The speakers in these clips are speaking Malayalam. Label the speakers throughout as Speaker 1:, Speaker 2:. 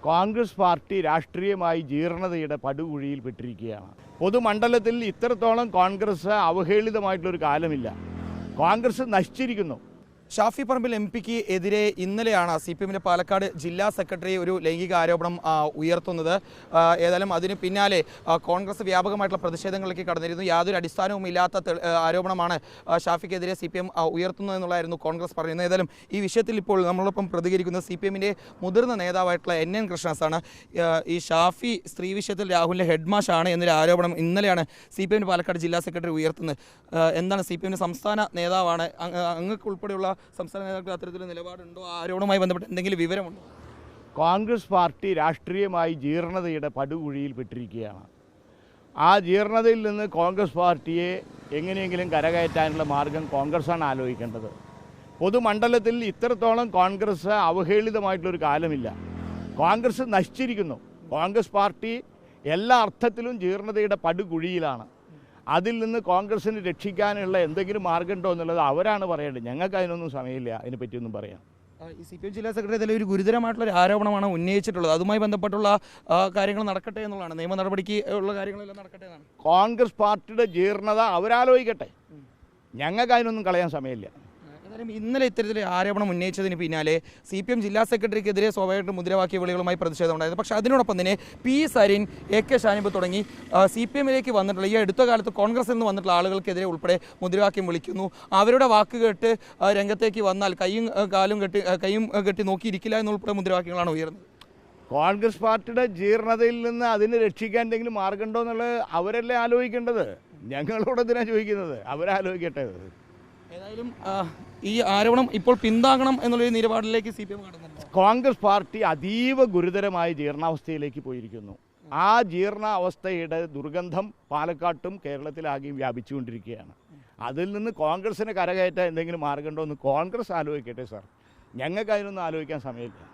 Speaker 1: കോൺഗ്രസ് പാർട്ടി രാഷ്ട്രീയമായി ജീർണതയുടെ പടുകുഴിയിൽപ്പെട്ടിരിക്കുകയാണ്. പൊതുമണ്ഡലത്തിൽ ഇത്രത്തോളം കോൺഗ്രസ് അവഹേളിതമായിട്ടുള്ളൊരു കാലമില്ല. കോൺഗ്രസ് നശിച്ചിരിക്കുന്നു.
Speaker 2: ഷാഫി പറമ്പിൽ എംപിക്ക് എതിരെ ഇന്നലെയാണ് CPM പാലക്കാട് ജില്ലാ സെക്രട്ടറി ഒരു ലൈംഗിക ആരോപണം ഉയർത്തുന്നത്. ഏതായാലും അതിന് പിന്നാലെ കോൺഗ്രസ് വ്യാപകമായിട്ടുള്ള പ്രതിഷേധങ്ങളിലേക്ക് കടന്നിരുന്നു. യാതൊരു അടിസ്ഥാനവും ഇല്ലാത്ത ആരോപണമാണ് ഷാഫിക്കെതിരെ CPM ഉയർത്തുന്നതെന്നുള്ളതായിരുന്നു കോൺഗ്രസ് പറയുന്നത്. ഏതായാലും ഈ വിഷയത്തിൽ ഇപ്പോൾ നമ്മളോടൊപ്പം പ്രതികരിക്കുന്നത് CPM മുതിർന്ന നേതാവായിട്ടുള്ള NN കൃഷ്ണദാസാണ്. ഈ ഷാഫി സ്ത്രീ വിഷയത്തിൽ രാഹുലിൻ്റെ ഹെഡ്മാഷാണ് എന്നൊരു ആരോപണം ഇന്നലെയാണ് CPM പാലക്കാട് ജില്ലാ സെക്രട്ടറി ഉയർത്തുന്നത്. എന്താണ് CPM സംസ്ഥാന നേതാവാണ്, അങ്ങക്ക് ഉൾപ്പെടെയുള്ള സംസ്ഥാന നേതാക്കൾ അത്തരത്തിലുള്ള നിലപാടുണ്ടോ? ആരോപണവുമായി ബന്ധപ്പെട്ട് എന്തെങ്കിലും വിവരമുണ്ടോ?
Speaker 1: കോൺഗ്രസ് പാർട്ടി രാഷ്ട്രീയമായി ജീർണതയുടെ പടുകുഴിയിൽപ്പെട്ടിരിക്കുകയാണ്. ആ ജീർണതയിൽ നിന്ന് കോൺഗ്രസ് പാർട്ടിയെ എങ്ങനെയെങ്കിലും കരകയറ്റാനുള്ള മാർഗം കോൺഗ്രസ്സാണ് ആലോചിക്കേണ്ടത്. പൊതുമണ്ഡലത്തിൽ ഇത്രത്തോളം കോൺഗ്രസ് അവഹേളിതമായിട്ടുള്ളൊരു കാലമില്ല. കോൺഗ്രസ് നശിച്ചിരിക്കുന്നു. കോൺഗ്രസ് പാർട്ടി എല്ലാ അർത്ഥത്തിലും ജീർണതയുടെ പടുകുഴിയിലാണ്. അതിൽ നിന്ന് കോൺഗ്രസിന് രക്ഷിക്കാനുള്ള എന്തെങ്കിലും മാർഗമുണ്ടോ എന്നുള്ളത് അവരാണ് പറയേണ്ടത്. ഞങ്ങൾക്ക് അതിനൊന്നും സമയമില്ല അതിനെപ്പറ്റിയൊന്നും പറയാം.
Speaker 2: ഈ CPM ജില്ലാ സെക്രട്ടറി ഇതിൽ ഒരു ഗുരുതരമായിട്ടുള്ള ഒരു ആരോപണമാണ് ഉന്നയിച്ചിട്ടുള്ളത്. അതുമായി ബന്ധപ്പെട്ടുള്ള കാര്യങ്ങൾ നടക്കട്ടെ എന്നുള്ളതാണ്, നിയമ നടപടിക്ക് ഉള്ള കാര്യങ്ങളെല്ലാം നടക്കട്ടെ എന്നാണ്.
Speaker 1: കോൺഗ്രസ് പാർട്ടിയുടെ ജീർണത അവരാലോചിക്കട്ടെ, ഞങ്ങൾക്ക് അതിനൊന്നും കളയാൻ സമയമില്ല.
Speaker 2: ഇന്നലെ ഇത്തരത്തിൽ ആരോപണം ഉന്നയിച്ചതിന് പിന്നാലെ CPM ജില്ലാ സെക്രട്ടറിക്കെതിരെ സ്വാഭാവികമായിട്ടും മുദ്രാവാക്യ വിളികളുമായി പ്രതിഷേധം ഉണ്ടായിരുന്നു. പക്ഷേ അതിനോടൊപ്പം തന്നെ P സരിൻ, AK ഷാനിബ് തുടങ്ങി CPM വന്നിട്ടുള്ള ഈ അടുത്ത കാലത്ത് കോൺഗ്രസിൽ നിന്ന് വന്നിട്ടുള്ള ആളുകൾക്കെതിരെ ഉൾപ്പെടെ മുദ്രാവാക്യം വിളിക്കുന്നു. അവരുടെ വാക്ക് കേട്ട് രംഗത്തേക്ക് വന്നാൽ കൈയും കെട്ടി നോക്കിയിരിക്കില്ല എന്നുൾപ്പെടെ മുദ്രാവാക്യങ്ങളാണ് ഉയർന്നത്.
Speaker 1: കോൺഗ്രസ് പാർട്ടിയുടെ ജീർണതയിൽ നിന്ന് അതിനെ രക്ഷിക്കാൻ എന്തെങ്കിലും മാർഗമുണ്ടോ എന്നുള്ളത് അവരല്ലേ ആലോചിക്കേണ്ടത്. ഞങ്ങളോട് എന്തിനാണ് ചോദിക്കുന്നത്? അവരാലോചിക്കട്ടെ.
Speaker 2: ഏതായാലും ഈ ആരോപണം ഇപ്പോൾ പിന്താങ്ങണം എന്നുള്ളൊരു നിലപാടിലേക്ക് CPM കടന്നിട്ടുണ്ട്.
Speaker 1: കോൺഗ്രസ് പാർട്ടി അതീവ ഗുരുതരമായ ജീർണാവസ്ഥയിലേക്ക് പോയിരിക്കുന്നു. ആ ജീർണാവസ്ഥയുടെ ദുർഗന്ധം പാലക്കാട്ടും കേരളത്തിലാകെയും വ്യാപിച്ചുകൊണ്ടിരിക്കുകയാണ്. അതിൽ നിന്ന് കോൺഗ്രസിനെ കരകയറ്റാൻ എന്തെങ്കിലും മാർഗമുണ്ടോ എന്ന് കോൺഗ്രസ് ആലോചിക്കട്ടെ സാർ. ഞങ്ങൾക്ക് അതിനൊന്നും ആലോചിക്കാൻ സമയമില്ല.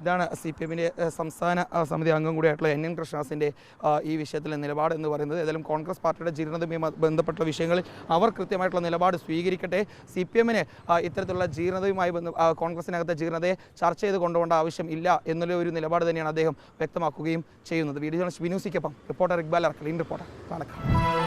Speaker 2: ഇതാണ് CPM സംസ്ഥാന സമിതി അംഗം കൂടിയായിട്ടുള്ള NN കൃഷ്ണദാസിൻ്റെ ഈ വിഷയത്തിലെ നിലപാട് എന്ന് പറയുന്നത്. ഏതായാലും കോൺഗ്രസ് പാർട്ടിയുടെ ജീർണതയുമായി ബന്ധപ്പെട്ട വിഷയങ്ങളിൽ അവർ കൃത്യമായിട്ടുള്ള നിലപാട് സ്വീകരിക്കട്ടെ. CPM ഇത്തരത്തിലുള്ള ജീർണതയുമായി കോൺഗ്രസിനകത്തെ ജീർണതയെ ചർച്ച ചെയ്ത് കൊണ്ടുപോകേണ്ട ആവശ്യം ഇല്ല എന്നുള്ള ഒരു നിലപാട് തന്നെയാണ് അദ്ദേഹം വ്യക്തമാക്കുകയും ചെയ്യുന്നത്. വീഡിയോ ജേർണലിസ്റ്റ് വിനൂസിക്കൊപ്പം റിപ്പോർട്ടർ ഇക്ബാൽ അർക്കൽ, റിപ്പോർട്ടർ പാലക്കാട്.